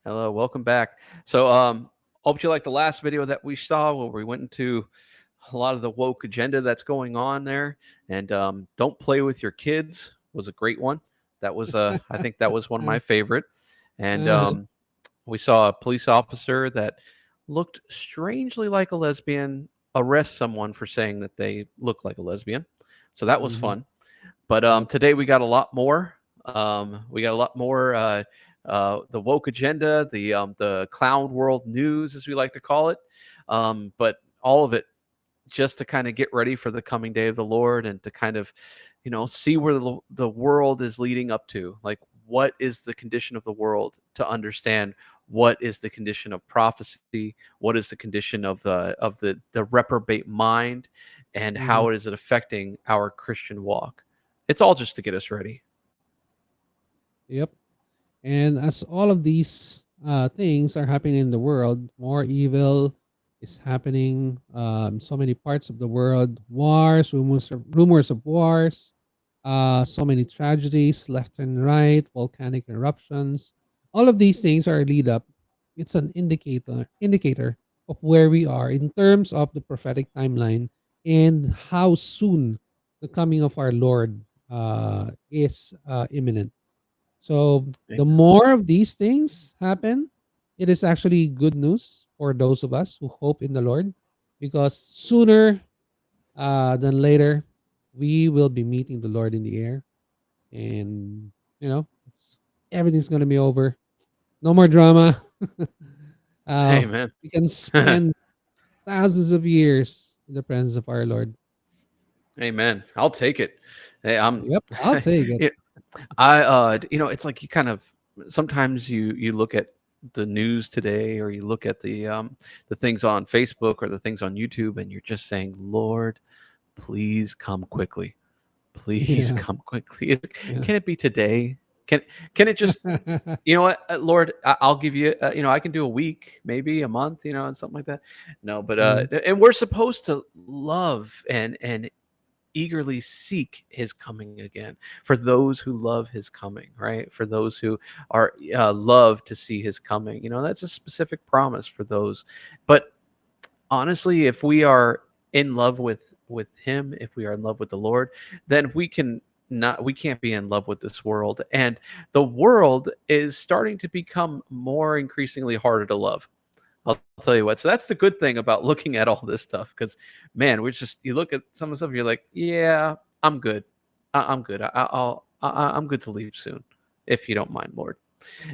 Hello, welcome back. So, hope you liked the last video that we saw where we went into a lot of the woke agenda that's going on there. And don't play with your kids was a great one. That was, I think that was one of Uh, my favorite. And uh, we saw a police officer that looked strangely like a lesbian arrest someone for saying that they look like a lesbian. So that was mhm, fun. But yep. today we got a lot more. We got a lot more. The woke agenda, the clown world news, as we like to call it. But all of it just to kind of get ready for the coming day of the Lord and to kind of, see where the world is leading up to. Like, what is the condition of the world to understand what is the condition of prophecy, what is the condition of the reprobate mind, and Mhm, how is it affecting our Christian walk. It's all just to get us ready. yep. And as all of these things are happening in the world, more evil is happening. So many parts of the world, wars, rumors of wars, so many tragedies left and right, volcanic eruptions. All of these things are a lead up. It's an indicator of where we are in terms of the prophetic timeline and how soon the coming of our Lord is imminent. So the Amen. more of these things happen, it is actually good news for those of us who hope in the Lord, because sooner than later, we will be meeting the Lord in the air, and it's everything's gonna be over. No more drama. uh, Amen. we can spend thousands of years in the presence of our Lord. Amen. I'll take it. Hey, I'm. Yep, I'll take it. it, it's like you kind of sometimes you look at the news today, or you look at the things on Facebook or the things on YouTube, and you're just saying, Lord, please come quickly. Please Yeah, come quickly. yeah. Can it be today? Can can it just? You know what, Lord, I'll give you. I can do a week, maybe a month, and something like that. No, but Mhm, and we're supposed to love and eagerly seek his coming again, for those who love his coming, right? For those who are love to see his coming. That's a specific promise for those. But honestly, if we are in love with him, if we are in love with the Lord, then we can't be in love with this world. And the world is starting to become more increasingly harder to love. I'll tell you what. So that's the good thing about looking at all this stuff, because man, you look at some of the stuff, you're like, yeah, I'm good. I'm good. I'm good to leave soon, if you don't mind, Lord.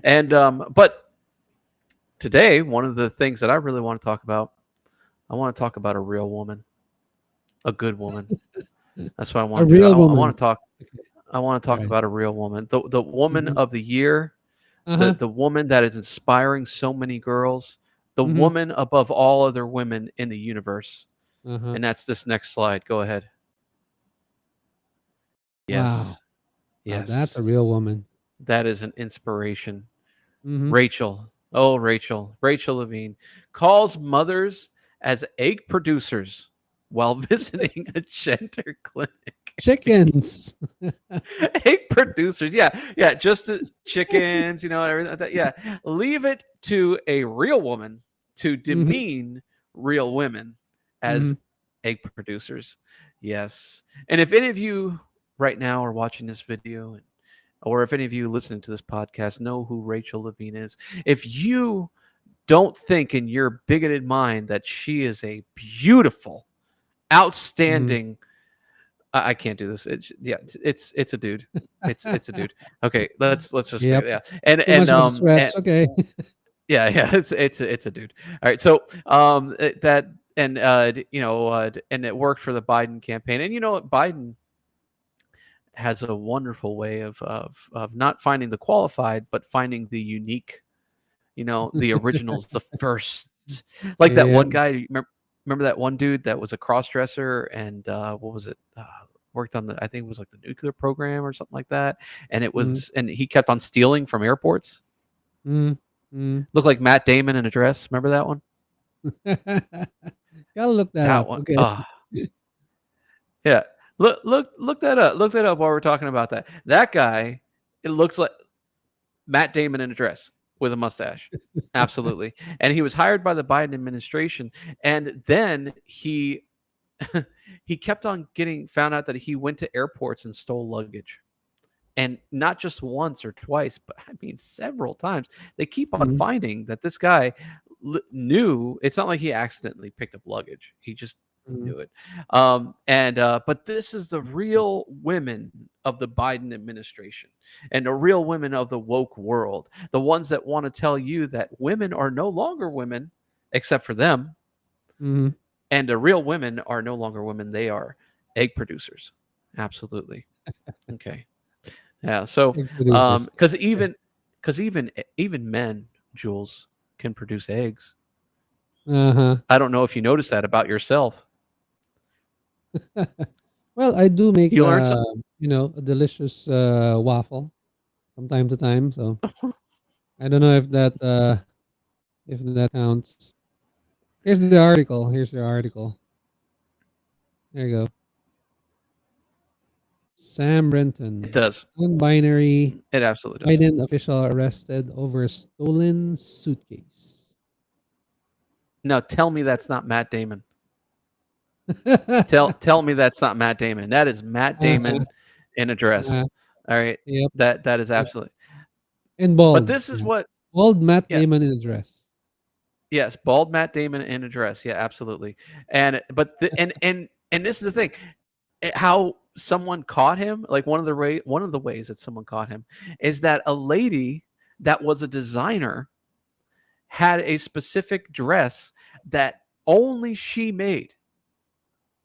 And but today, one of the things that I really want to talk about, I want to talk about a real woman, a good woman. That's what I a want to do. real I woman. want to talk. Okay, I want to talk right. about a real woman, the woman Mhm. of the year, the Uh-huh. the woman that is inspiring so many girls, the Mhm. woman above all other women in the universe. Uh-huh. And that's this next slide. Go ahead. Yes. Wow. That's a Yes. real woman. That is an inspiration. Mhm. Rachel. Oh, Rachel. Rachel Levine calls mothers as egg producers while visiting a gender clinic. Chickens. Egg producers. Yeah. Yeah. Just the chickens, everything like that. Yeah. Leave it to a real woman to Mhm. demean real women as Mhm. egg producers. Yes. And if any of you right now are watching this video, or if any of you listening to this podcast know who Rachel Levine is, if you don't think in your bigoted mind that she is a beautiful, Mhm. outstanding, I can't do this. Yeah, it's a dude. It's a dude. Okay, let's just Yep. yeah, and Too much and of a um stretch. and Okay. yeah, yeah, it's a dude. All right, so that and and it worked for the Biden campaign, and you know what, Biden has a wonderful way of not finding the qualified, but finding the unique, the originals, the first. Like that Yep. one guy, remember that one dude that was a cross dresser, and what was it? Worked on I think it was like the nuclear program or something like that. Mhm. And he kept on stealing from airports. Mhm. Mhm. Looked like Matt Damon in a dress. Remember that one? Gotta look that That up. one. Okay. Yeah. Look that up. Look that up while we're talking about that. That guy, it looks like Matt Damon in a dress. with a mustache. Absolutely. And he was hired by the Biden administration. And then he kept on getting found out that he went to airports and stole luggage. And not just once or twice, but I mean several times. They keep on Mhm. finding that this guy knew. It's not like he accidentally picked up luggage. He just Mhm. knew it. And but this is the real women of the Biden administration and the real women of the woke world, the ones that want to tell you that women are no longer women except for them, Mhm. and the real women are no longer women. They are egg producers. Absolutely. Okay. Yeah. So, Egg producers. because Okay. even men, Jules, can produce eggs. Uh-huh. I don't know if you noticed that about yourself. Well, I do make, You learn some. a delicious, waffle from time to time, so I don't know if that counts. Here's the article. There you go. Sam It Brenton, does. non-binary It absolutely does. Biden official arrested over stolen suitcase. Now tell me that's not Matt Damon. Tell me that's not Matt Damon. That is Matt Uh-huh, Damon in a dress. uh, All right. yep, That is yep. absolutely. And But bald, this is yeah. what. Bald Matt Yeah. Damon in a dress. Yes. Bald Matt Damon in a dress. Yeah. Absolutely. And but and this is the thing. How someone caught him, like one of the ways that someone caught him is that a lady that was a designer had a specific dress that only she made.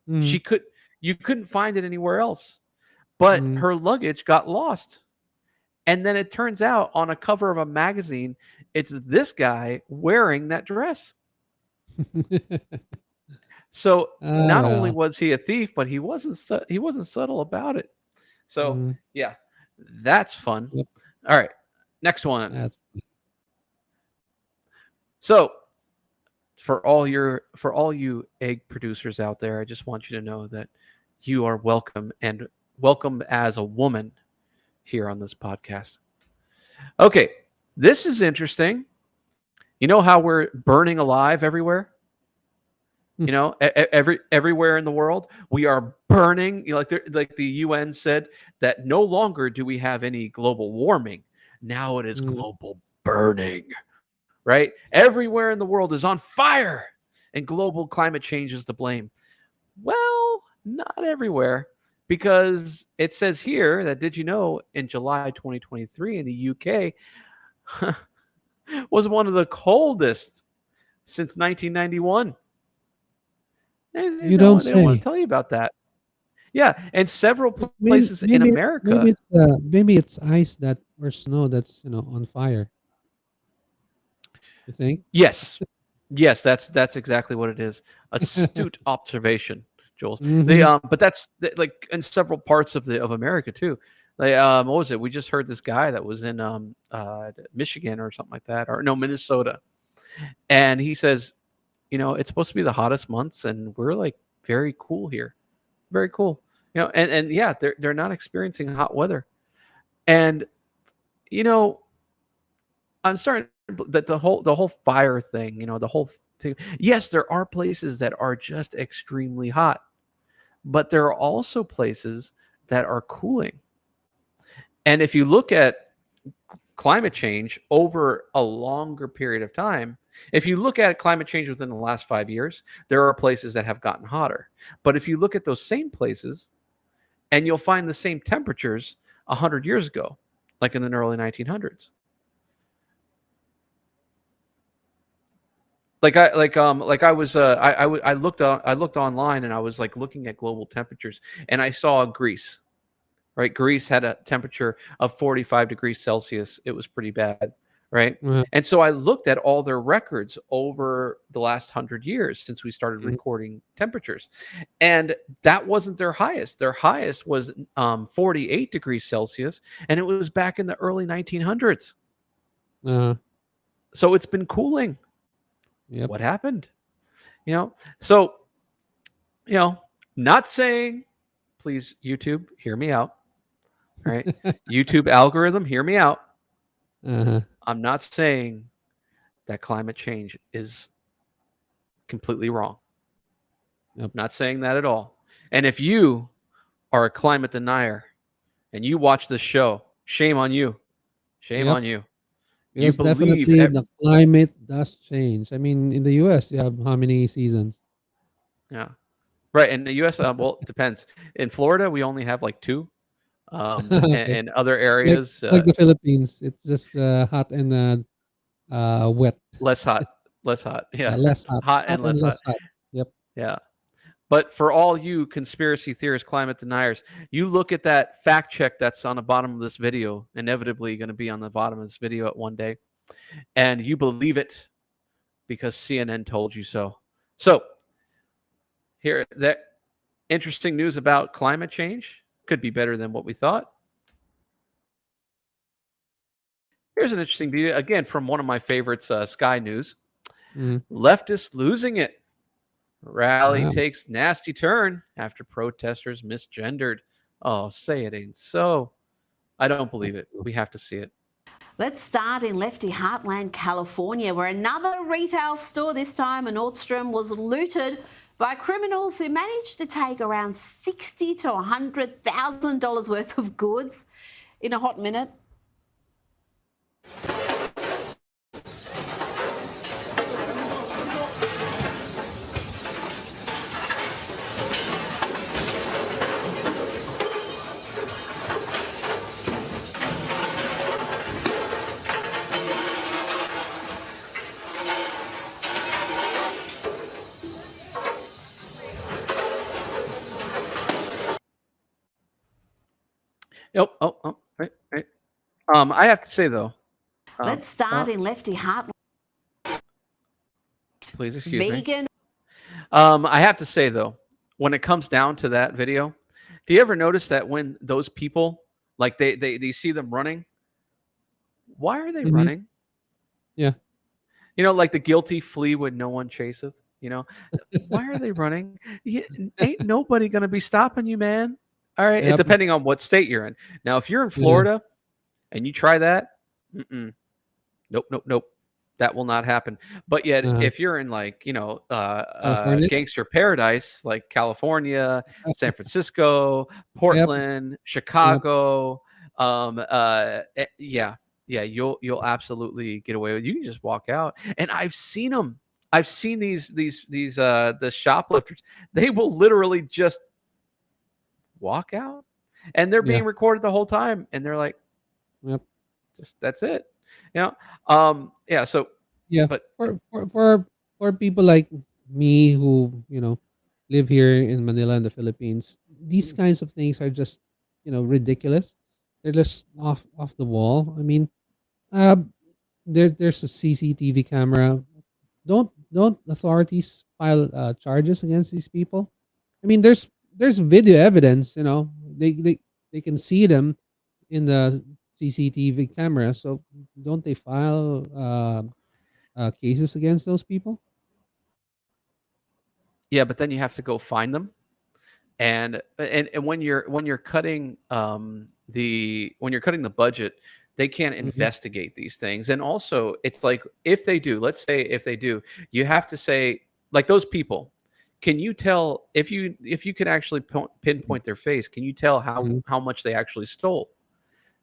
Mhm, She could You couldn't find it anywhere else. But mhm. her luggage got lost. And then it turns out on a cover of a magazine, it's this guy wearing that dress. So Ah, not only well. was he a thief, but he wasn't subtle about it. So Mhm, yeah, that's fun. yep, All right, next one. that's So for all you egg producers out there, I just want you to know that you are welcome and welcome as a woman here on this podcast. Okay, this is interesting. You know how we're burning alive everywhere? mm, Everywhere in the world, we are burning. Like the UN said that no longer do we have any global warming. Now it is mhm. global burning, right? Everywhere in the world is on fire, and global climate change is to blame. Well, not everywhere, because it says here that did you know in July 2023 in the UK was one of the coldest since 1991. You don't They don't want say. to tell you about that. Yeah, and several places Maybe in America. maybe it's ice that or snow that's, on fire, you think? Yes, yes, that's exactly what it is. Astute observation, Jules. They Mhm, but like in several parts of America too. They what was it? We just heard this guy that was in Michigan or something like that, or no, Minnesota, and he says, it's supposed to be the hottest months, and we're like very cool here, very cool. And yeah, they're not experiencing hot weather, and you know I'm starting that the whole fire thing, the whole thing. Yes, there are places that are just extremely hot, but there are also places that are cooling. And if you look at climate change over a longer period of time, if you look at climate change within the last 5 years, there are places that have gotten hotter. But if you look at those same places, and you'll find the same temperatures 100 years ago, like in the early 1900s. Like I was I looked online and I was like looking at global temperatures, and I saw Greece. Right, Greece had a temperature of 45 degrees Celsius. It was pretty bad, right? uh, And so I looked at all their records over the last 100 years since we started mhm, recording temperatures, and that wasn't their highest. Their highest was 48 degrees Celsius, and it was back in the early 1900s. uh, So it's been cooling. yep. What happened? You know, so you know, not saying, please, YouTube, hear me out. All right, YouTube algorithm, hear me out. Uh-huh. I'm not saying that climate change is completely wrong. Yep. I'm not saying that at all. And if you are a climate denier and you watch this show, shame on you. Shame Yep. on you. You Because believe, definitely the climate does change. I mean, in the US, you have how many seasons? yeah, right. In the U.S., well, it depends. In Florida, we only have like two. Okay. And other It's like areas, it's like the Philippines. It's just hot and wet. less hot, less hot. Yeah, Less hot, hot hot and and less hot. less hot. Yep. Yeah. But for all you conspiracy theorists, climate deniers, you look at that fact check that's on the bottom of this video, inevitably going to be on the bottom of this video at one day, and you believe it because CNN told you so. So here, that interesting news about climate change could be better than what we thought. Here's an interesting video again from one of my favorites, Sky News. Mhm. Leftists losing it. Rally Wow. takes nasty turn after protesters misgendered. Oh, say it ain't so. I don't believe it. We have to see it. Let's start in lefty heartland California, where another retail store, this time a Nordstrom, was looted by criminals who managed to take around $60,000 to $100,000 worth of goods in a hot minute. Right, right. I have to say though, Let's start in lefty heartland. please excuse me. Vegan. I have to say though, when it comes down to that video, do you ever notice that when those people like they see them running, why are they Mhm. running? Yeah. Like the guilty flee when no one chaseth. Why are they running? Ain't nobody gonna be stopping you, man. All right, it Yep. depending on what state you're in. Now, if you're in Yeah. Florida and you try that, nope, nope, nope. That will not happen. But yet, Uh-huh. if you're in like California? gangster paradise like California, San Francisco, Yep. Portland, Yep. Chicago, yeah, yeah, you'll absolutely get away with. You can just walk out, and I've seen them. I've seen these the shoplifters. They will literally just walk out, and they're Yeah. being recorded the whole time, and they're like, Yep. just that's it. Yeah. So, Yeah. but For people like me who, live here in Manila in the Philippines, these kinds of things are just, ridiculous. They're just off the wall. I mean, uh, there's a CCTV camera. Don't authorities file charges against these people? I mean, there's video evidence. They can see them in the CCTV camera. So don't they file cases against those people? yeah, but then you have to go find them, and when you're cutting the budget, they can't Mhm, investigate these things. And also, it's like if they do, let's say if they do, you have to say like those people. Can you tell if you can actually pinpoint their face? Can you tell how mhm, how much they actually stole?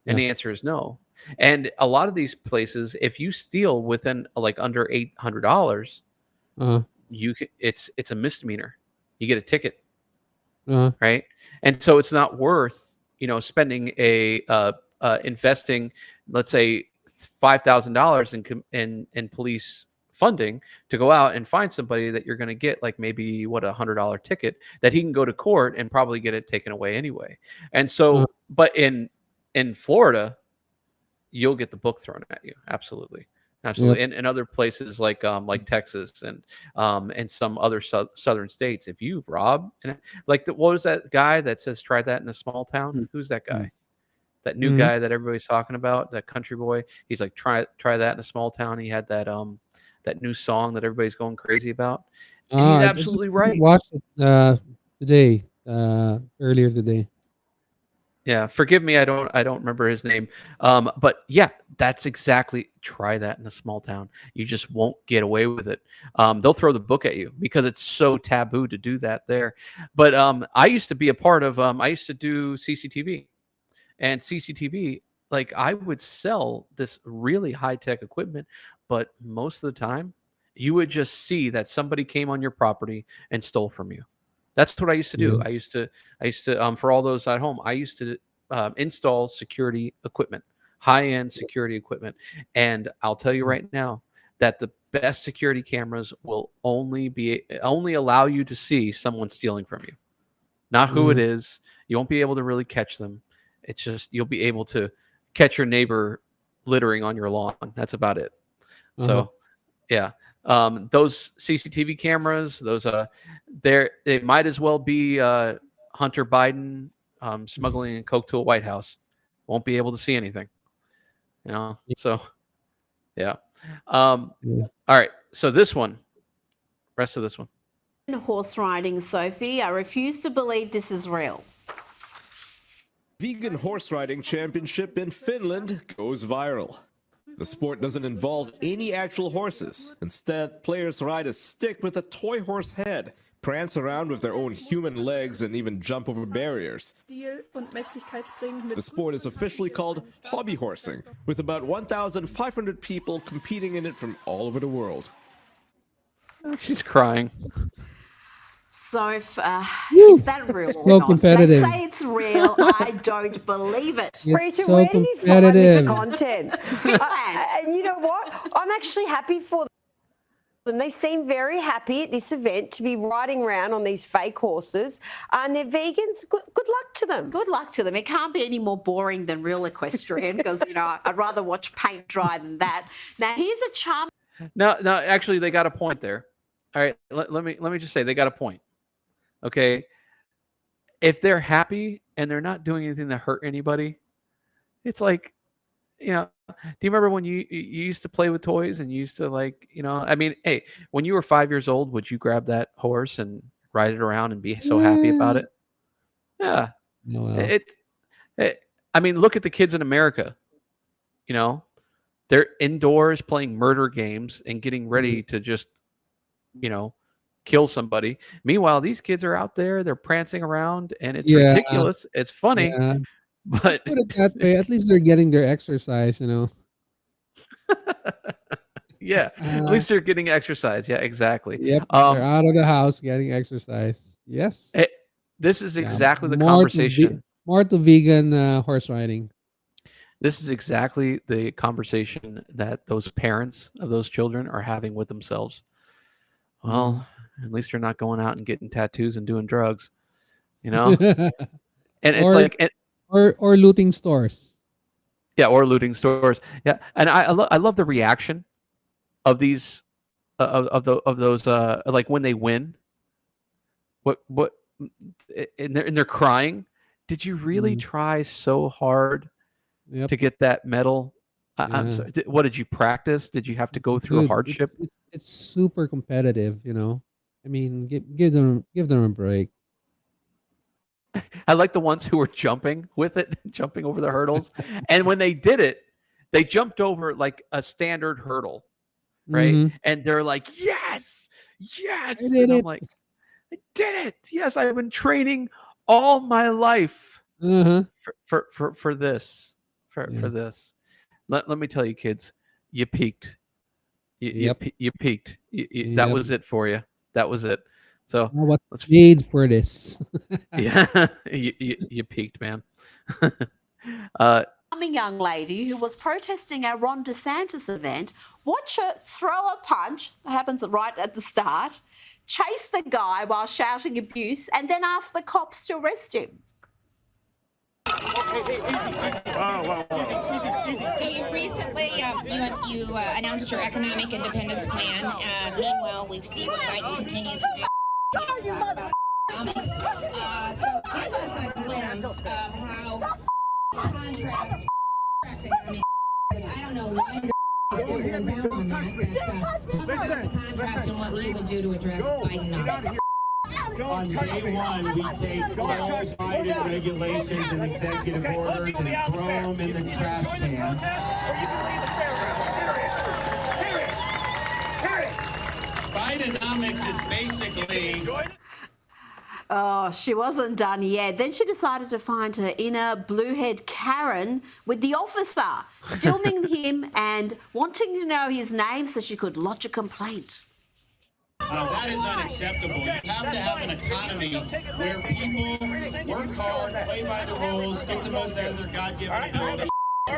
And yeah, the answer is no. And a lot of these places, if you steal within like under $800, uh-huh, it's a misdemeanor. You get a ticket, uh-huh, right? And so it's not worth spending investing, let's say $5,000 in police funding to go out and find somebody that you're going to get like maybe what $100 ticket that he can go to court and probably get it taken away anyway. And uh-huh, so, but in Florida, you'll get the book thrown at you. Absolutely. yep, Absolutely. And other places like Texas and some other southern states, if you rob and like what was that guy that says try that in a small town? mm, Who's that mm, guy? That new mhm. guy that everybody's talking about, that country boy. He's like try that in a small town. He had that new song that everybody's going crazy about. And he's I just absolutely right. watched it today, earlier today. Yeah, forgive me, I don't remember his name. But yeah, that's exactly, try that in a small town. You just won't get away with it. They'll throw the book at you because it's so taboo to do that there. But I used to be a part of I used to do CCTV. And CCTV, like I would sell this really high tech equipment, but most of the time you would just see that somebody came on your property and stole from you. That's what I used to do. Yeah. I used to for all those at home, I used to install security equipment, high end security equipment. And I'll tell you right now that the best security cameras will only allow you to see someone stealing from you, not who it Mhm. is. You won't be able to really catch them. It's just you'll be able to catch your neighbor littering on your lawn. That's about it. Uh-huh. So yeah, those CCTV cameras, those they might as well be Hunter Biden smuggling coke to a White House. Won't be able to see anything. So yeah. Yeah. All right. So this one, rest of this one. Horse riding, Sophie. I refuse to believe this is real. Vegan horse riding championship in Finland goes viral. The sport doesn't involve any actual horses. Instead, players ride a stick with a toy horse head, prance around with their own human legs, and even jump over barriers. The sport is officially called hobby horsing, with about 1,500 people competing in it from all over the world. Oh, she's crying. So, Woo! is that real So or not? competitive. They say it's real. I don't believe it. It's Rachel, so where do you find this competitive. content? And you know what? I'm actually happy for them. They seem very happy at this event to be riding around on these fake horses, and they're vegans. Good luck to them. Good luck to them. It can't be any more boring than real equestrian because, I'd rather watch paint dry than that. Now, here's a charm. No, actually, they got a point there. All right, let me just say they got a point. Okay, if they're happy and they're not doing anything to hurt anybody, it's like, do you remember when you used to play with toys and you used to I mean, hey, when you were 5 years old, would you grab that horse and ride it around and be so happy about it? Yeah, Oh, well. I mean, look at the kids in America. They're indoors playing murder games and getting ready to just, kill somebody. Meanwhile, these kids are out there, they're prancing around, and it's Yeah, ridiculous. It's funny, yeah. but Put it that way. At least they're getting their exercise, yeah, at Uh, least they're getting exercise. Yeah, exactly. Yep, they're out of the house getting exercise. Yes. it- this is Yeah. exactly the More conversation. to vegan horse riding. This is exactly the conversation that those parents of those children are having with themselves. Well, at least they're not going out and getting tattoos and doing drugs, and it's Or like, or looting stores. yeah, or looting stores. Yeah, and I love the reaction of these of those like when they win. What and they're crying. Did you really Mm, try so hard Yep. to get that medal? I'm Yeah. sorry. What did you practice? Did you have to go through a Dude, hardship? it's super competitive, I mean, give them a break. I like the ones who were jumping with it, jumping over the hurdles. And when they did it, they jumped over like a standard hurdle, right? Mhm. And they're like, yes, I yes. did And I'm it. like, I did it. Yes, I've been training all my life Uh-huh. for this. For Yeah. this. Let me tell you, kids, you peaked. Yep. You peaked. That Yep. was it for you. That was it. So I was let's made for this. yeah, you peaked, man. uh, Young lady who was protesting our Ron DeSantis event, watch her throw a punch, that happens right at the start, chase the guy while shouting abuse, and then ask the cops to arrest him. So you recently you announced your economic independence plan. Meanwhile, we've seen what Biden continues to do. To talk about economics. So give us a glimpse of how contrast. I mean, I don't know why you're doubling down on that, but talk about the contrast and what you would do to address Bidenomics. On day one, we take all Biden regulations and executive orders and throw them in the trash can. Bidenomics is basically... Oh, she wasn't done yet. Then she decided to find her inner bluehead Karen with the officer, filming him and wanting to know his name so she could lodge a complaint. That is unacceptable. You have to have an economy where people work hard, play by the rules, get the most out of their God-given ability,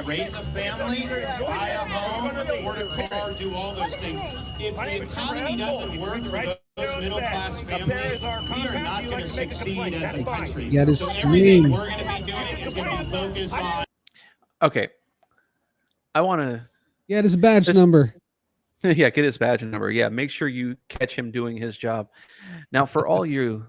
raise a family, buy a home, afford a car, do all those things. If the economy doesn't work for those middle-class families, we are not going to succeed as a country. So everything we're going to be doing is going to be focused on... Okay. I want to... Get his badge number. Yeah, get his badge number. Yeah, make sure you catch him doing his job. Now, for all you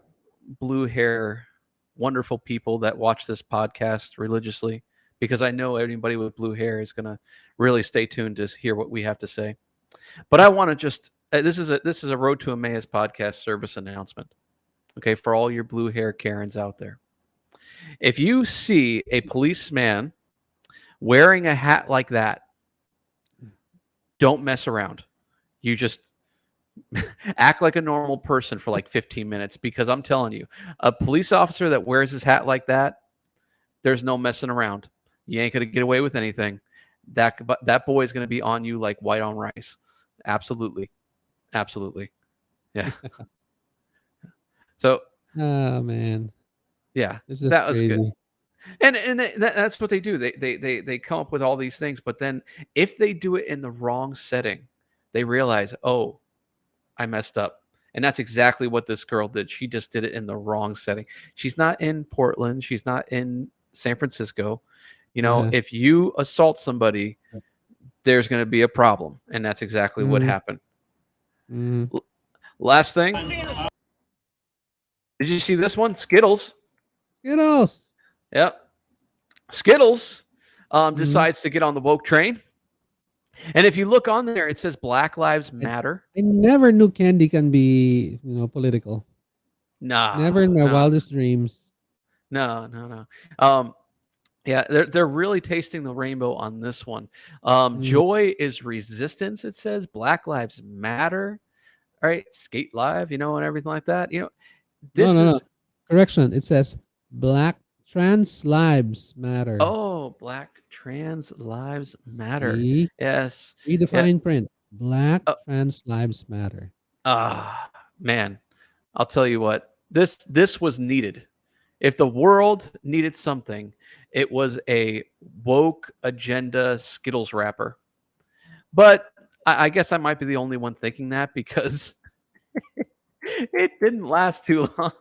blue hair, wonderful people that watch this podcast religiously, because I know anybody with blue hair is going to really stay tuned to hear what we have to say. But I want to just this is a Road to Emmaus podcast service announcement. Okay, for all your blue hair Karens out there. If you see a policeman wearing a hat like that, don't mess around. You just act like a normal person for like 15 minutes, because I'm telling you, a police officer that wears his hat like that, there's no messing around. You ain't going to get away with anything. That boy is going to be on you like white on rice. Absolutely. Absolutely. Yeah. So. Oh, man. Yeah. That was good. And that's what they do. They come up with all these things, but then if they do it in the wrong setting, they realize, oh, I messed up. And that's exactly what this girl did. She just did it in the wrong setting. She's not in Portland. She's not in San Francisco. You know, if you assault somebody, there's going to be a problem. And that's exactly what happened. Last thing. Did you see this one? Skittles. Yep. Skittles decides to get on the woke train. And if you look on there, it says Black Lives Matter. I never knew candy can be, political. Nah. Never in my wildest dreams. No. Yeah, they're really tasting the rainbow on this one. Joy is resistance, it says. Black Lives Matter. All right, skate live, and everything like that. This is... Correction. It says Black Trans Lives Matter. Oh, Black Trans Lives Matter. See? Yes. Redefine print. Black Trans Lives Matter. Man, I'll tell you what. This was needed. If the world needed something, it was a woke agenda Skittles wrapper. But I guess I might be the only one thinking that, because it didn't last too long.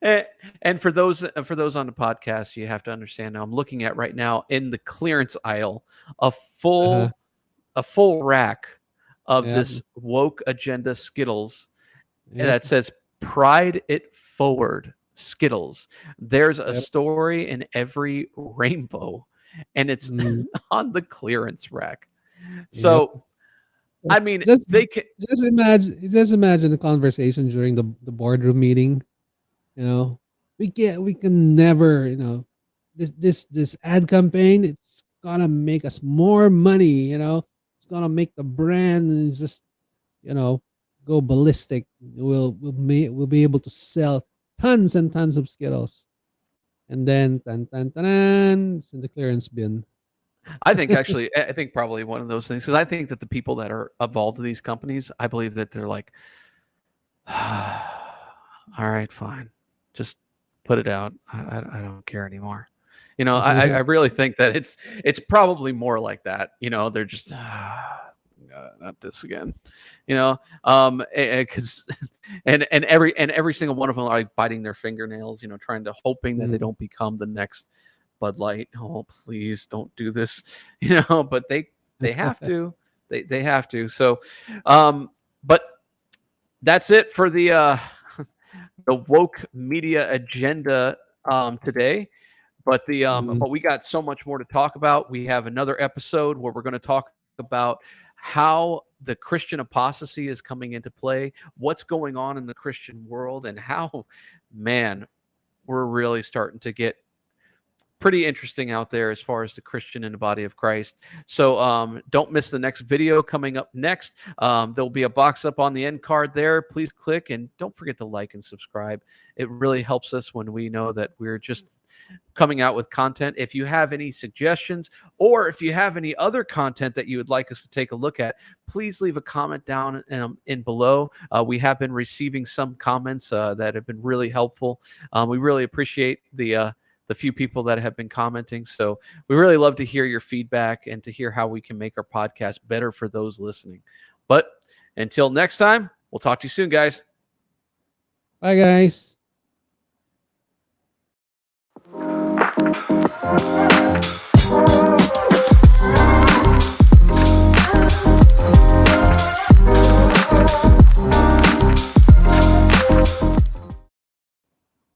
And for those on the podcast, you have to understand now, I'm looking at right now in the clearance aisle a full rack of this woke agenda Skittles that says Pride It Forward Skittles. There's a story in every rainbow, and it's on the clearance rack. So I mean, they can just imagine the conversation during the boardroom meeting. We can never, this ad campaign, it's gonna make us more money. It's gonna make the brand just, go ballistic. We'll be able to sell tons and tons of Skittles, and then it's in the clearance bin. I think probably one of those things, because I think that the people that are involved in these companies, I believe that they're like, all right, fine, just put it out. I don't care anymore. I really think that it's probably more like that. They're just not this again. Because and every single one of them are like biting their fingernails. Trying to hoping that they don't become the next Bud Light. Oh, please don't do this. But they have to. They have to. So, but that's it for the woke media agenda today. But but we got so much more to talk about. We have another episode where we're going to talk about how the Christian apostasy is coming into play, what's going on in the Christian world, and how, man, we're really starting to get pretty interesting out there as far as the Christian in the body of Christ. So don't miss the next video coming up next. There'll be a box up on the end card there. Please click, and don't forget to like and subscribe. It really helps us when we know that we're just coming out with content. If you have any suggestions, or if you have any other content that you would like us to take a look at, please leave a comment down in below. We have been receiving some comments that have been really helpful. We really appreciate the few people that have been commenting. So we really love to hear your feedback and to hear how we can make our podcast better for those listening. But until next time, we'll talk to you soon, guys. Bye, guys.